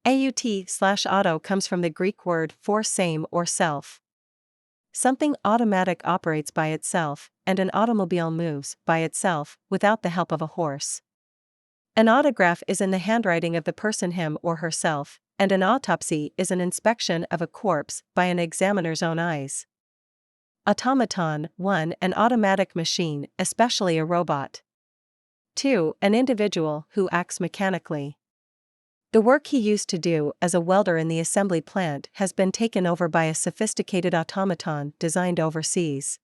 Aut/auto comes from the Greek word for same or self. Something automatic operates by itself, and an automobile moves by itself without the help of a horse. An autograph is in the handwriting of the person him or herself, and an autopsy is an inspection of a corpse by an examiner's own eyes. Automaton. 1. An automatic machine, especially a robot. 2. An individual who acts mechanically. The work he used to do as a welder in the assembly plant has been taken over by a sophisticated automaton designed overseas.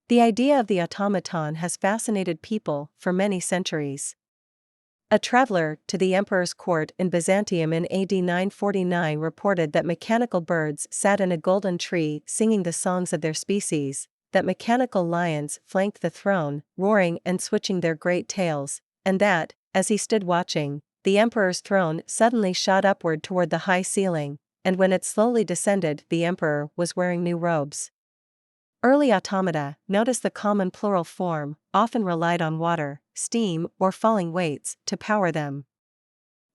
The idea of the automaton has fascinated people for many centuries. A traveler to the emperor's court in Byzantium in AD 949 reported that mechanical birds sat in a golden tree singing the songs of their species, that mechanical lions flanked the throne, roaring and switching their great tails, and that, as he stood watching, the emperor's throne suddenly shot upward toward the high ceiling, and when it slowly descended, the emperor was wearing new robes. Early automata, notice the common plural form, often relied on water, steam, or falling weights to power them.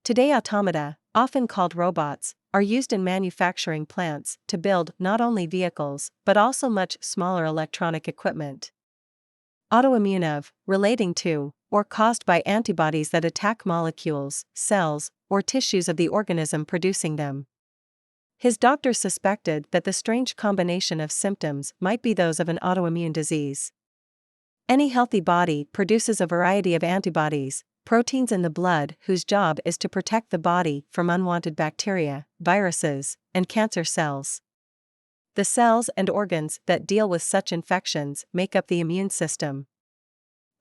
Today automata, often called robots, are used in manufacturing plants to build not only vehicles but also much smaller electronic equipment. Autoimmune of, relating to, or caused by antibodies that attack molecules, cells, or tissues of the organism producing them. His doctors suspected that the strange combination of symptoms might be those of an autoimmune disease. Any healthy body produces a variety of antibodies, proteins in the blood whose job is to protect the body from unwanted bacteria, viruses, and cancer cells. The cells and organs that deal with such infections make up the immune system.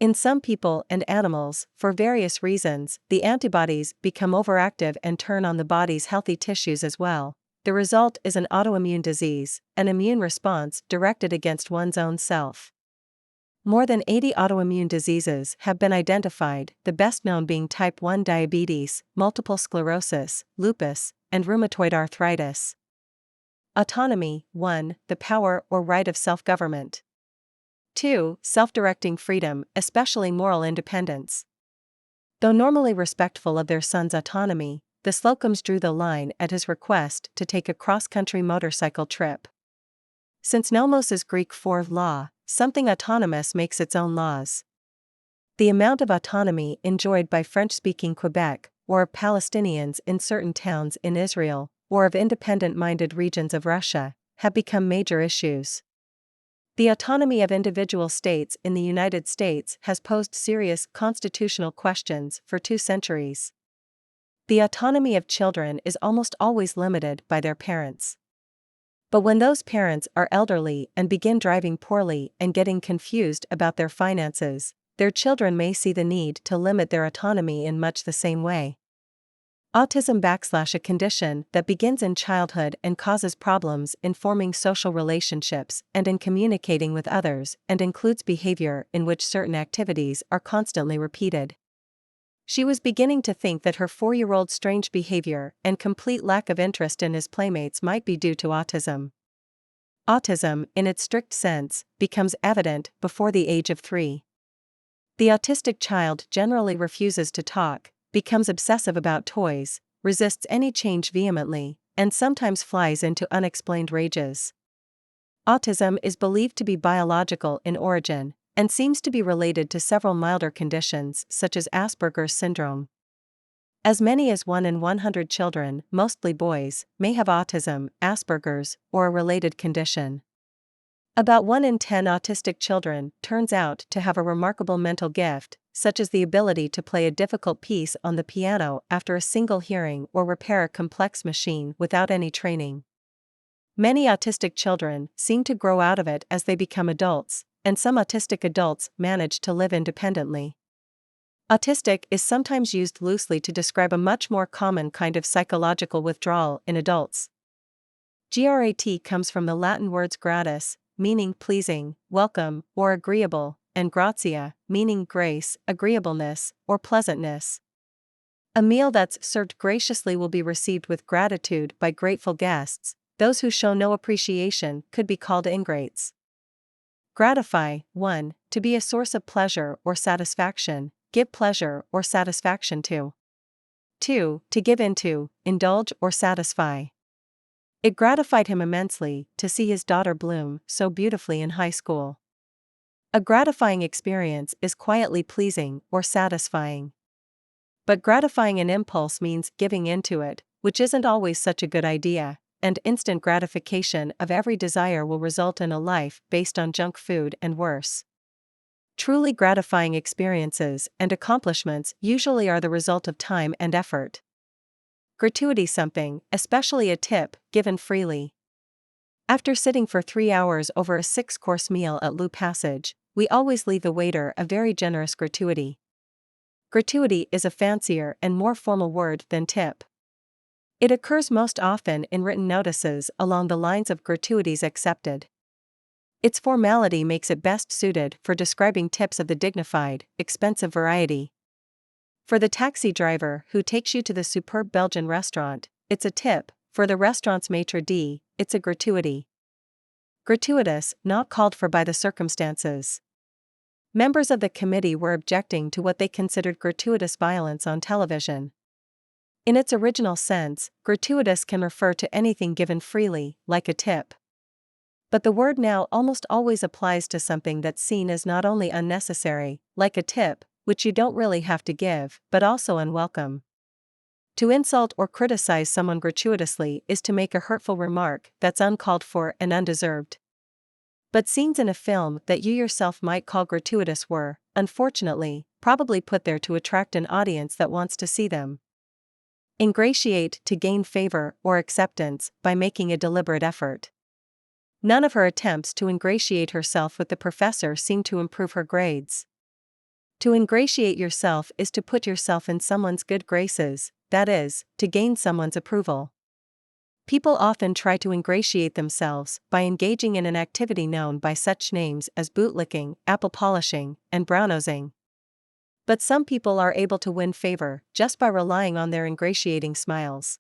In some people and animals, for various reasons, the antibodies become overactive and turn on the body's healthy tissues as well. The result is an autoimmune disease, an immune response directed against one's own self. More than 80 autoimmune diseases have been identified, the best known being type 1 diabetes, multiple sclerosis, lupus, and rheumatoid arthritis. Autonomy. 1. The power or right of self-government. 2. Self-directing freedom, especially moral independence. Though normally respectful of their son's autonomy, the Slocums drew the line at his request to take a cross-country motorcycle trip. Since nomos is Greek for law, something autonomous makes its own laws. The amount of autonomy enjoyed by French-speaking Quebec, or of Palestinians in certain towns in Israel, or of independent-minded regions of Russia, have become major issues. The autonomy of individual states in the United States has posed serious constitutional questions for 2 centuries. The autonomy of children is almost always limited by their parents. But when those parents are elderly and begin driving poorly and getting confused about their finances, their children may see the need to limit their autonomy in much the same way. Autism / a condition that begins in childhood and causes problems in forming social relationships and in communicating with others, and includes behavior in which certain activities are constantly repeated. She was beginning to think that her 4-year-old's strange behavior and complete lack of interest in his playmates might be due to autism. Autism, in its strict sense, becomes evident before the age of 3. The autistic child generally refuses to talk, becomes obsessive about toys, resists any change vehemently, and sometimes flies into unexplained rages. Autism is believed to be biological in origin, and seems to be related to several milder conditions such as Asperger's syndrome. As many as 1 in 100 children, mostly boys, may have autism, Asperger's, or a related condition. About 1 in 10 autistic children turns out to have a remarkable mental gift, such as the ability to play a difficult piece on the piano after a single hearing or repair a complex machine without any training. Many autistic children seem to grow out of it as they become adults, and some autistic adults manage to live independently. Autistic is sometimes used loosely to describe a much more common kind of psychological withdrawal in adults. Grat comes from the Latin words gratis, meaning pleasing, welcome, or agreeable, and gratia, meaning grace, agreeableness, or pleasantness. A meal that's served graciously will be received with gratitude by grateful guests. Those who show no appreciation could be called ingrates. Gratify. 1. To be a source of pleasure or satisfaction, give pleasure or satisfaction to. 2. To give into, indulge or satisfy. It gratified him immensely to see his daughter bloom so beautifully in high school. A gratifying experience is quietly pleasing or satisfying. But gratifying an impulse means giving into it, which isn't always such a good idea, and instant gratification of every desire will result in a life based on junk food and worse. Truly gratifying experiences and accomplishments usually are the result of time and effort. Gratuity something, especially a tip, given freely. After sitting for 3 hours over a 6-course meal at Lou Passage, we always leave the waiter a very generous gratuity. Gratuity is a fancier and more formal word than tip. It occurs most often in written notices along the lines of gratuities accepted. Its formality makes it best suited for describing tips of the dignified, expensive variety. For the taxi driver who takes you to the superb Belgian restaurant, it's a tip. For the restaurant's maitre d', it's a gratuity. Gratuitous, not called for by the circumstances. Members of the committee were objecting to what they considered gratuitous violence on television. In its original sense, gratuitous can refer to anything given freely, like a tip. But the word now almost always applies to something that's seen as not only unnecessary, like a tip, which you don't really have to give, but also unwelcome. To insult or criticize someone gratuitously is to make a hurtful remark that's uncalled for and undeserved. But scenes in a film that you yourself might call gratuitous were, unfortunately, probably put there to attract an audience that wants to see them. Ingratiate, to gain favor or acceptance by making a deliberate effort. None of her attempts to ingratiate herself with the professor seemed to improve her grades. To ingratiate yourself is to put yourself in someone's good graces, that is, to gain someone's approval. People often try to ingratiate themselves by engaging in an activity known by such names as bootlicking, apple polishing, and brown-nosing. But some people are able to win favor just by relying on their ingratiating smiles.